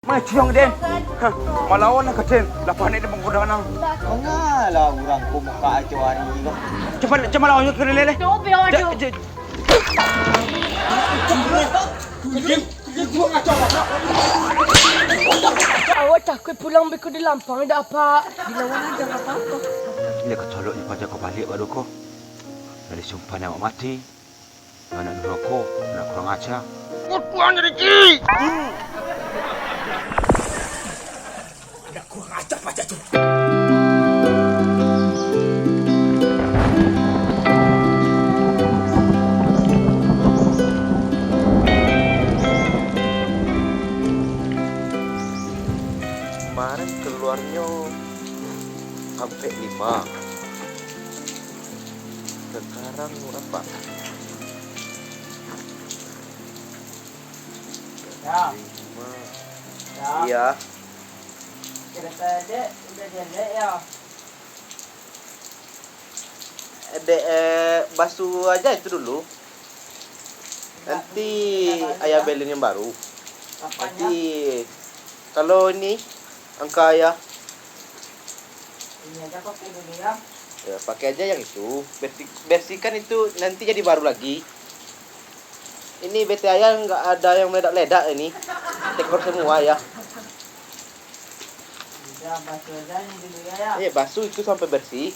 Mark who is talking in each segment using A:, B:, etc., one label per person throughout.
A: Macam Den. Malawan nak Den. Lapan ni dia menggoda nang.
B: Mengalah orang ku muka aja hari ni.
A: Cepat lawan ke lele.
C: Don't be on you. Awak takut pulang beku di Lampang dah apa? Dilawan aja enggak apa-apa.
A: Bila kau colok ni pada kau balik baru kau. Dari sumpah nak mati. Mana rokok, nak kurang ajar. Puan jadi ki. Ada kurang ajar macam tu.
B: Kemarin keluarnya sampai 5. Sekarang berapa?
D: Ya.
B: 5. Iya.
D: Kereta dek udah jelek ya.
B: Dek basuh aja itu dulu. Nanti ayah beliin yang baru.
D: Apanya?
B: Nanti kalau ini angka ayah
D: Ini aja pakai dulu ya.
B: ya pakai aja yang itu. Bersihkan itu nanti jadi baru lagi. Ini BT ayah nggak ada yang meledak-ledak ini. Tekor semua ya.
D: Udah basuh aja ini dulu ya.
B: Iya basuh itu sampai bersih.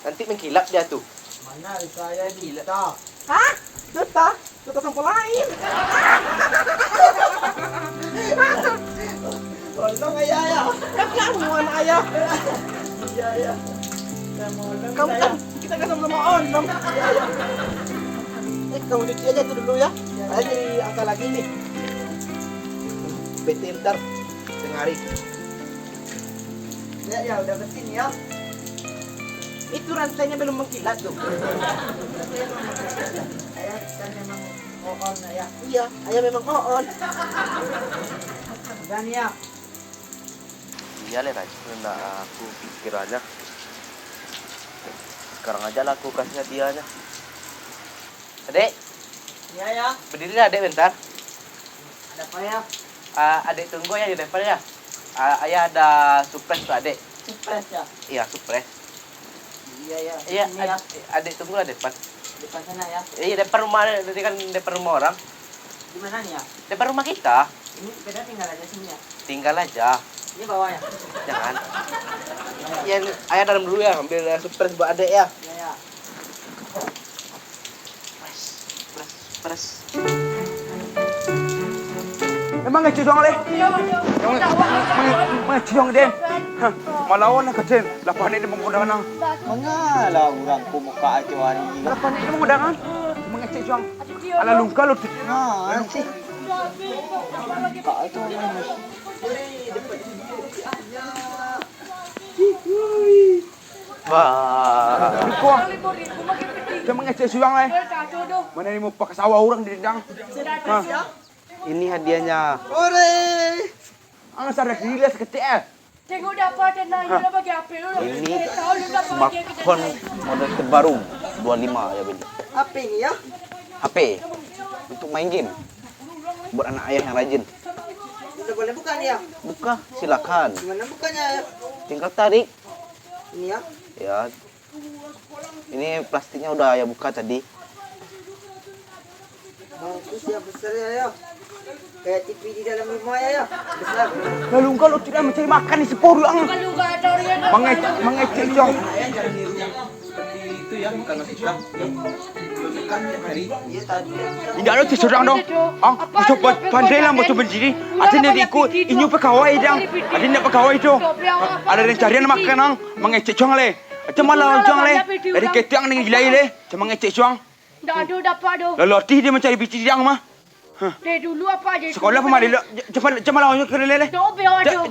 B: Nanti mengkilap dia tuh.
D: Mana saya Dita?
B: Hah? Dita? Dita sampel lain. Tolong ayah ya. Kamuan ayah.
D: Iya ya.
B: Kamu kan kita kan sama-sama on dong. Iya ya. Kamu cuci aja itu dulu ya. Saya jadi angka lagi nih. BT ntar tengah hari.
D: Ya ya udah bersih nih ya.
B: Itu rantainya belum mengkilat tuh.
D: Saya kan memang on ya.
B: Iya, ayah memang on.
D: Dan ya.
B: Iya le racun lah aku pikirannya. Sekarang aja lah aku kasih hadiahnya. Adek,
D: Iya ya.
B: berdiri lah adek bentar.
D: Ada apa ya?
B: Adek tunggu ya di depan ya. Ayah ada surprise tuh adek.
D: Surprise ya.
B: Iya surprise.
D: Iya ya.
B: Iya,
D: Ini ya.
B: adek tunggu lah depan.
D: Depan sana ya.
B: Iya depan rumah, nanti kan depan rumah orang.
D: Di mana nih ya?
B: Depan rumah kita.
D: Ini sepeda tinggal aja sini ya.
B: Tinggal aja.
D: Ini bawah ya.
B: Jangan. Ya, ayah dalam dulu ya, ambil surprise buat adek ya.
D: Iya ya.
B: Surprise.
A: Memang ngecik doang leh. Macam Den. Malawan nak Den. Lapan ni dia menggoda nang.
B: Mengalah orang ku muka aja hari ni.
A: Lapan ni dia menggoda kan? Mengecik doang. Ala lungka lu.
B: Nah, sih. Kak itu wah.
A: Kau. Dia mengecik doang leh. Mana ni mau pakai sawah orang di dindang.
B: Ini hadiahnya.
A: Ang sarap gila seketik eh.
C: Tengok dapat dan nanya bagi apa lu.
B: Ini smartphone model terbaru 25 ya beli.
D: Apa ini ya?
B: HP untuk main game. Buat anak ayah yang rajin.
D: Udah boleh buka nih ya?
B: Buka, silakan.
D: Gimana bukanya ya?
B: Tinggal tarik.
D: Ini ya?
B: Ya. Ini plastiknya udah ya buka tadi.
D: Bagus ya, besar ya. Kayak TV di dalam rumah ya. Besar.
A: Lalu kalau tidak mencari makan di sepuluh ang.
C: Kalau enggak ada orang
A: Mengecik doang.
B: Itu ya, bukan kita.
D: Iya tadi.
A: Tidak ada seseorang dong. Ah, coba pandai lah macam begini. Ada yang ikut, ini pegawai dong. Ada yang pegawai tu. Ada yang carian makan ang, mengecek doang leh. Macam mana doang leh? Dari ketang ni gila leh. Cuma mengecek doang.
C: Enggak ada dapat do.
A: Lelaki dia mencari biji diang mah.
C: Dari dulu apa aja.
A: Sekolah pemari cepat lawan ke lele.
C: Don't be on you.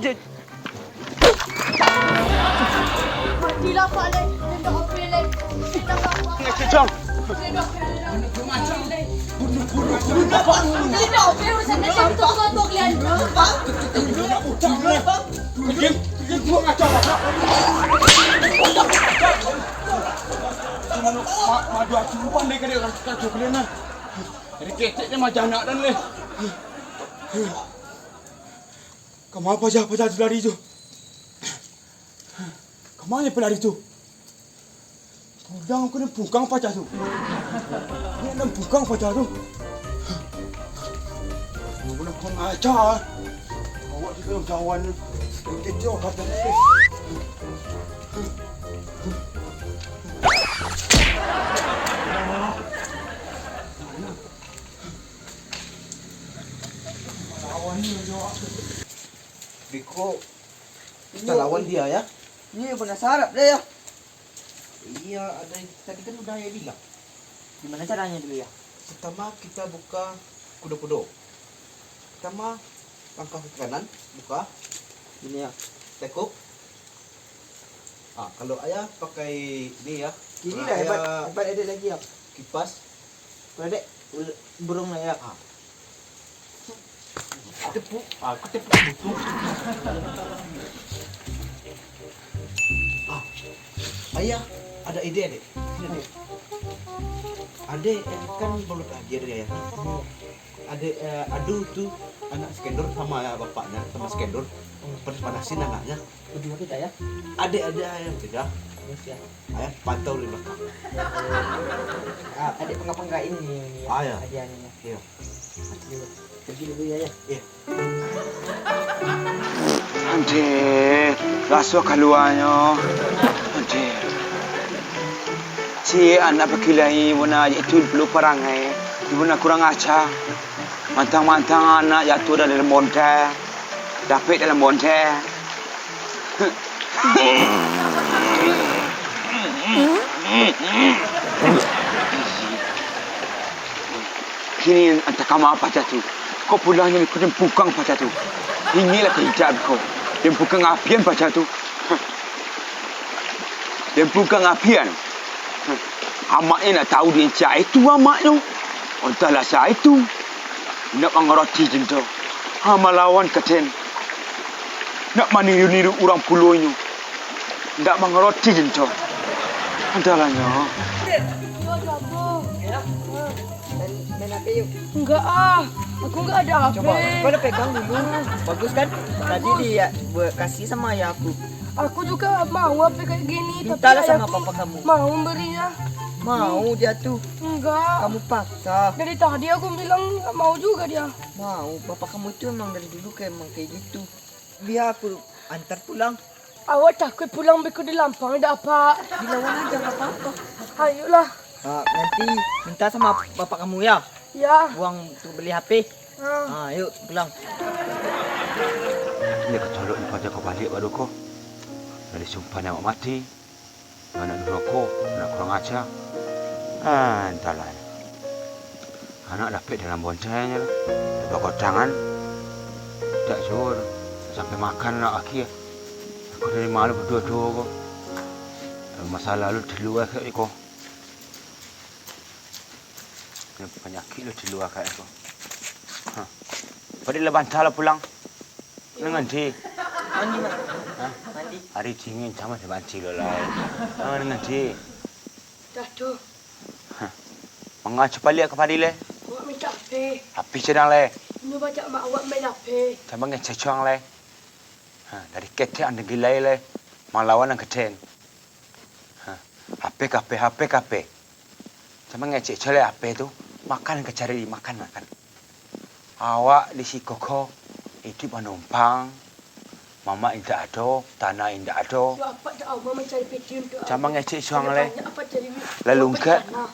C: Matilah Pak Le. Tidak apa Le. Tidak apa.
A: Mengecek doang.
C: Tidak apa. Urusan dia untuk kalian.
A: Madu aku pandai ke dia orang kacau kalian lah. Dari keceknya macam anak dan leh. Kemana pajak tu lari tu? Kemana pelari tu? Pulang aku ni bungkang pajak tu. Ni ada bungkang pajak tu. Aku nak kau ngajar. Awak di dalam cawan ni. Kecil kata ni. Cawan ni jawab.
B: Biko, kita lawan dia ya.
D: Ini benar sarap dah ya.
B: Iya, ada tadi kan udah ya bilang.
D: Gimana caranya dulu ya?
B: Pertama kita buka kudo-kudo. Pertama langkah ke kanan, buka.
D: Ini ya.
B: Tekuk. Kalau ayah pakai ini ya.
D: Ini
B: Kalau
D: dah hebat.
B: ayah
D: Hebat ada lagi ya.
B: kipas.
D: Ada burung lah ya.
B: Tepuk. Aku tepuk butuh. Ayah, ada ide adek. Sini adek. Adek kan baru aja dari ayah. Adek adu tuh anak skendor sama bapaknya sama skendor. Panasin anaknya.
D: Berdua kita ya.
B: Adek ada yang tidak.
D: Terus ya.
B: Ayah pantau di belakang.
D: Adik penggak ini.
B: Ya.
D: Hadiahnya.
B: Iya.
D: Pergi dulu ya ya.
B: Iya.
A: Ante, rasa keluarnya. Ante. Si anak berkilai mana itu belum perangai. Mana kurang ajar. Mantang-mantang anak jatuh dalam montai. Dapat dalam montai. Kini entah kamu apa jatuh. Kau pulangnya ni kau pukang apa jatuh. Inilah kehidupan kau. Dia bukan apian apa jatuh. Dia bukan apian. Amaknya nak tahu dia cak itu amaknya. Entahlah saya itu. Nak mengerti jentuh. Melawan keten. Nak meniru-niru orang puluhnya. Tak mengerti jentuh. Entaranya.
D: Main HP yuk.
C: Enggak ah. Aku enggak ada HP.
D: Coba, kau udah pegang dulu. Bagus kan? Tadi dia kasih sama ayah aku.
C: Aku juga mau HP kayak gini.
D: Mintalah
C: tapi
D: sama
C: ayahku
D: papa kamu.
C: Mau berinya.
D: Mau dia tuh.
C: Enggak.
D: Kamu paksa.
C: Dari tadi aku bilang enggak mau juga dia.
D: Mau. Bapak kamu itu emang dari dulu emang kayak gitu. Biar aku antar pulang.
C: Awak takut pulang beku di Lampang ada apa?
D: Dilawan aja nggak apa-apa.
C: Ayolah.
D: Nanti minta sama bapak kamu ya.
C: Ya.
D: Uang untuk beli HP. Yuk pulang.
A: Dia kecolok ni pada kau balik baru kau. Dari sumpah nak mati. Anak rokok, nak kurang ajar. Entahlah. Anak dapat dalam boncengnya. Bawa tangan. Tak suruh. Sampai makan nak akhir. Aku dari malu berdua-dua kau. Masa lalu di luar kat kau. Penyakit lu di luar kat kau. Pada lepas lah pulang. Dengan si.
D: Mandi mak. Mandi.
A: Hari dingin sama dengan si lah. Dengan si.
C: Dah tu.
A: Mengacu balik ke Padile.
C: Awak minta HP.
A: Api sedang le.
C: Ini baca mak awak main HP.
A: Sama dengan cecong le. Dari ketek anda gilai le. Malawan ang keten. HP kape. Sama dengan cecong le HP tu. Makan ke cari makan. Awak di si koko. Itu penumpang. Mama indah ada. Tanah indah ada.
C: Ya apa dah awak mencari peti untuk
A: Sama dengan cecong le.
C: Apa cari?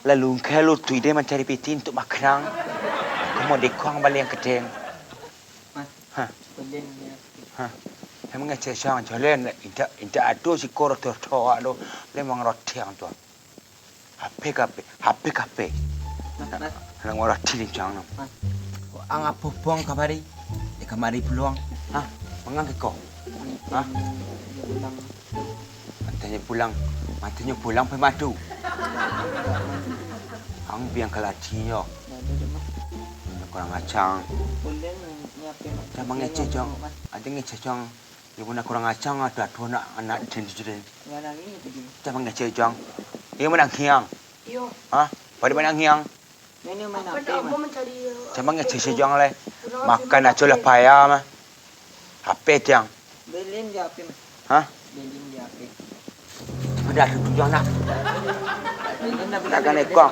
A: Lalu ke lu tu ide mencari peti untuk makan. Aku mau dekong balik yang keten.
D: Kemudian
A: Yang mengecek sang jalan indah ada si korot tertawa ada lemang roti yang tu. HP kape. Nang roti di jangan. Ang apa buang kamari? Di kamari peluang. Mengang ke kau? Matanya pulang pergi madu. Ang biang kelatinya. Kurang acang.
D: boleh nyiapin.
A: Dah mengecek jong. Ada ngecek jong. Ibu nak kurang acang ada tu anak jenis.
D: Nggak lagi tadi.
A: Dah mengecek jong. Ia menang hiang.
C: Yo.
A: Pada menang hiang.
D: Ini main
C: Apa
D: HP
C: dah
D: mas.
C: awak mencari?
A: Jangan ngecek jong le. Makan aja lah payah mah. Apa tiang?
D: Belin dia api.
A: Hah?
D: Belin dia api.
A: Ada tu jang nak.
D: Belin dah boleh.
A: Nak kan ekor.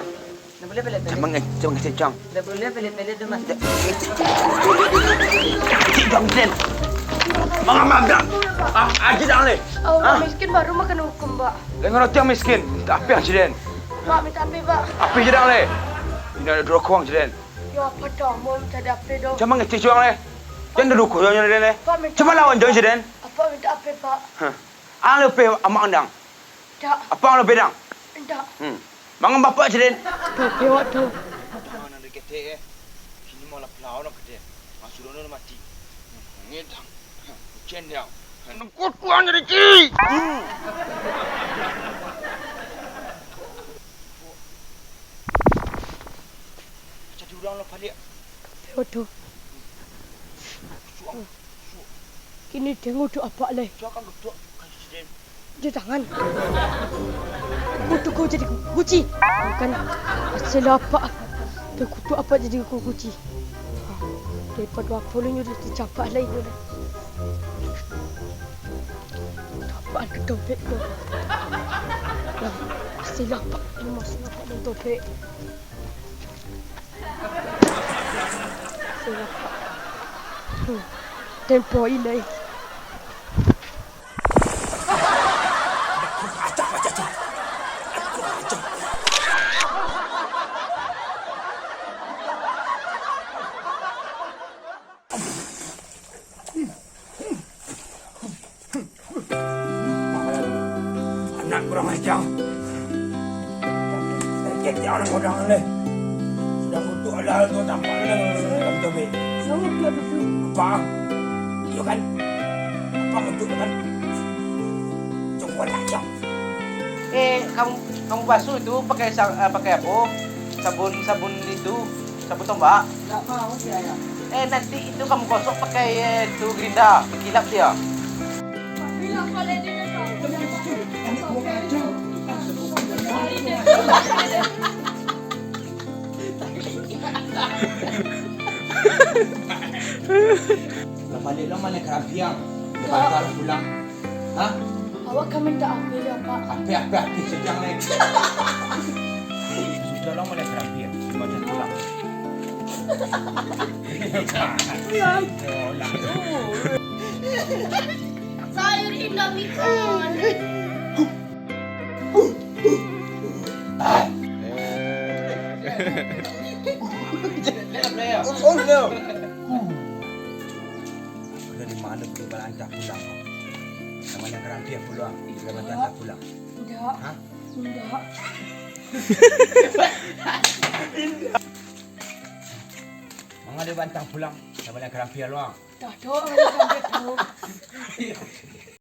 D: Dah boleh pelet.
A: Cuma ngecang.
D: Dah boleh pelet tu mas.
A: Jang den. Mama dah. Aji dah le.
C: Orang miskin baru makan hukum, Pak.
A: Dengan orang tiang miskin. Apa yang jiden?
C: Pak minta api, Pak.
A: Apa je dah le? Ini ada dua kuang jiden.
C: Ya apa dah mau minta api dong.
A: Cuma ngecang le. Jangan duduk kau jangan le.
C: Pak minta.
A: Cuma lawan jang jiden.
C: Apa minta api, Pak?
A: Ang lepe amak andang.
C: Tak,
A: Apa ang lepe dang?
C: tak.
A: Mangan bapak jiden.
C: Tuh, pewak tuh.
A: Mana ada kete Kini malah pelau nak kete. Masuk dulu mati. Ngedang. Hujan dia. Nengkut kuang jadi ki. Jadi orang lah balik.
C: Pewak tuh. Kini tengok tu apa leh?
A: Jangan geduk presiden.
C: Dia tangan. Kutu kau jadi kuci. Bukan asal apa. Dia kutu apa jadi kuci. Daripada waktu ni udah tercapai lagi tu. Apaan ke topik tu? Yang asal apa? Dia masuk apa dalam topik? Asal apa? Tempo ini.
A: Anak kurang ajar. Dia orang ni. Sudah kutuk halal tu tampak dalam topik.
C: Sama dia dulu.
A: Apa? Yo kan? Apa kutuk kan? Cukup aja.
B: Kamu basuh itu pakai pakai apa? Sabun itu, sabun tombak.
D: Tak mau dia ya.
B: Nanti itu kamu gosok pakai itu gerinda, kilap dia.
C: Bilang kalau dia
B: Balik lo mana kerapiang? Lepas kalau pulang. Hah?
C: awak kan minta api dia, Pak.
B: Api sedang naik. Sudah lo mana kerapiang? Macam pulang.
C: Sayur Indomie kan.
B: Udah di mana pergi balantak pulang? Namanya kerapiang pulang. Dia balantak pulang.
C: Enggak.
B: Hah?
C: Enggak.
B: Mangga dia bantang pulang. Namanya kerapiang luang.
C: Dah tahu orang tahu.